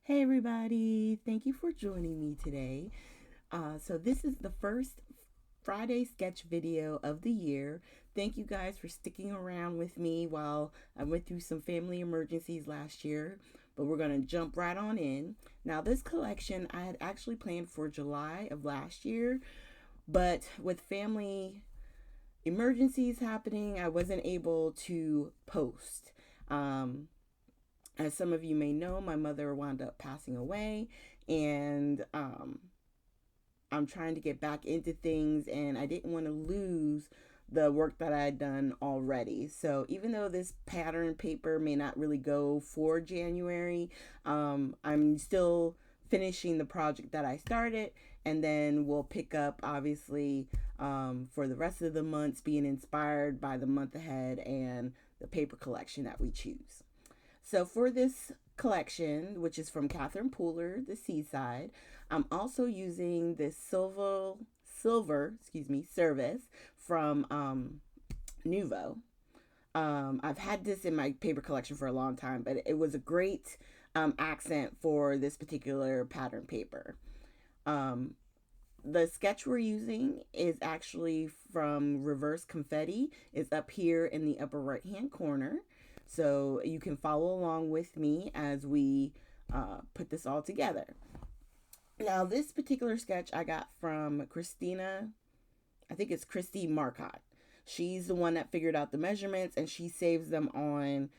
Hey everybody, thank you for joining me today. So this is the first Friday sketch video of the year. Thank you guys for sticking around with me while I went through some family emergencies last year, but we're gonna jump right on in. Now this collection I had actually planned for July of last year, but with family emergencies happening, I wasn't able to post. Um, as some of you may know, my mother wound up passing away, and I'm trying to get back into things, and I didn't want to lose the work that I had done already. So even though this pattern paper may not really go for January, I'm still finishing the project that I started, and then we'll pick up obviously for the rest of the months, being inspired by the month ahead and the paper collection that we choose. So for this collection, which is from Catherine Pooler, The Seaside, I'm also using this silver service from Nuvo. I've had this in my paper collection for a long time, but it was a great accent for this particular pattern paper. Um, the sketch we're using is actually from Reverse Confetti. It's up here in the upper right hand corner. So you can follow along with me as we put this all together. Now, this particular sketch I got from Christina, I think it's Christy Marcotte. She's the one that figured out the measurements and she saves them on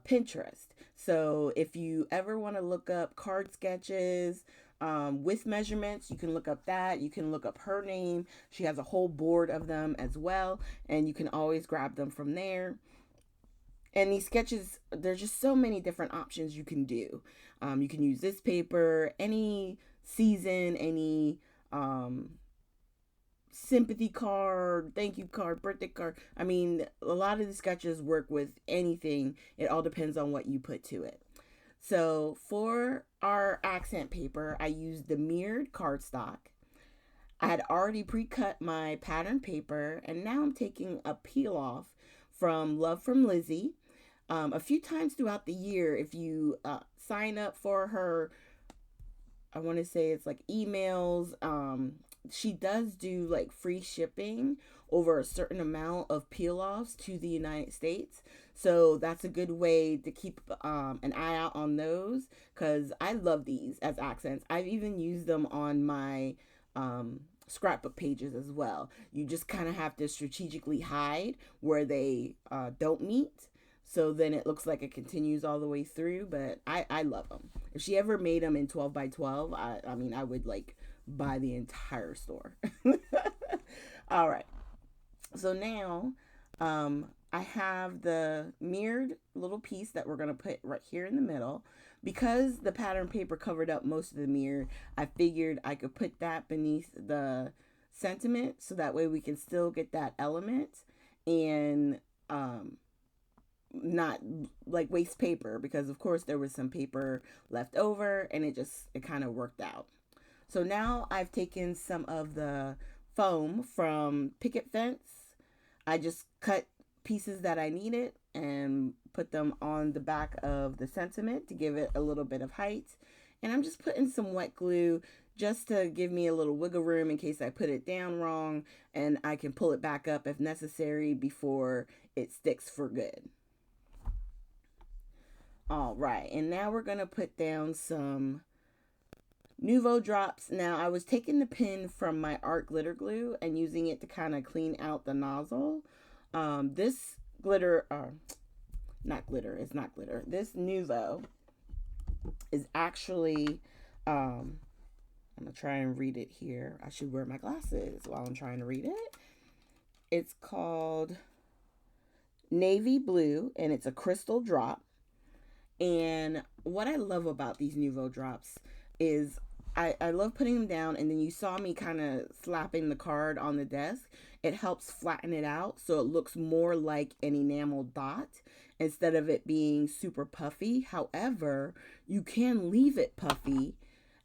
Pinterest. So if you ever want to look up card sketches with measurements, you can look up that. You can look up her name. She has a whole board of them as well, and you can always grab them from there. And these sketches, there's just so many different options you can do. You can use this paper, any season, any sympathy card, thank you card, birthday card. I mean, a lot of the sketches work with anything. It all depends on what you put to it. So for our accent paper, I used the mirrored cardstock. I had already pre-cut my pattern paper, and now I'm taking a peel off from Love from Lizzie. A few times throughout the year, if you sign up for her, I want to say it's like emails. She does do like free shipping over a certain amount of peel offs to the United States. So that's a good way to keep an eye out on those because I love these as accents. I've even used them on my scrapbook pages as well. You just kind of have to strategically hide where they don't meet. So then it looks like it continues all the way through, but I love them. If she ever made them in 12 by 12, I mean, I would like buy the entire store. All right. So now I have the mirrored little piece that we're going to put right here in the middle. Because the pattern paper covered up most of the mirror, I figured I could put that beneath the sentiment so that way we can still get that element and not like waste paper because of course there was some paper left over and it kind of worked out. So now I've taken some of the foam from Picket Fence. I just cut pieces that I needed and put them on the back of the sentiment to give it a little bit of height. And I'm just putting some wet glue just to give me a little wiggle room in case I put it down wrong, and I can pull it back up if necessary before it sticks for good. All right, and now we're going to put down some Nuvo drops. Now, I was taking the pin from my art glitter glue and using it to kind of clean out the nozzle. This glitter, not glitter, it's not glitter. This Nuvo is actually, I'm going to try and read it here. I should wear my glasses while I'm trying to read it. It's called Navy Blue, and it's a crystal drop. And what I love about these Nuvo drops is I love putting them down, and then you saw me kind of slapping the card on the desk. It helps flatten it out so it looks more like an enamel dot instead of it being super puffy. However, you can leave it puffy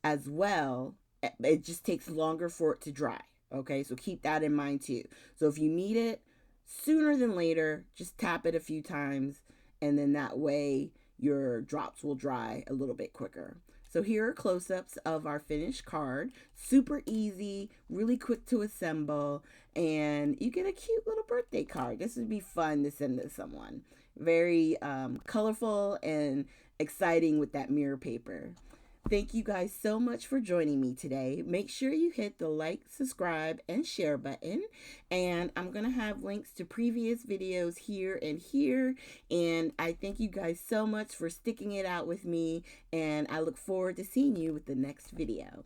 as well. It just takes longer for it to dry. Okay, so keep that in mind too. So if you need it sooner than later, just tap it a few times, and then that way your drops will dry a little bit quicker. So here are close-ups of our finished card. Super easy, really quick to assemble, and you get a cute little birthday card. This would be fun to send to someone. Very colorful and exciting with that mirror paper. Thank you guys so much for joining me today. Make sure you hit the like, subscribe, and share button. And I'm going to have links to previous videos here and here. And I thank you guys so much for sticking it out with me. And I look forward to seeing you with the next video.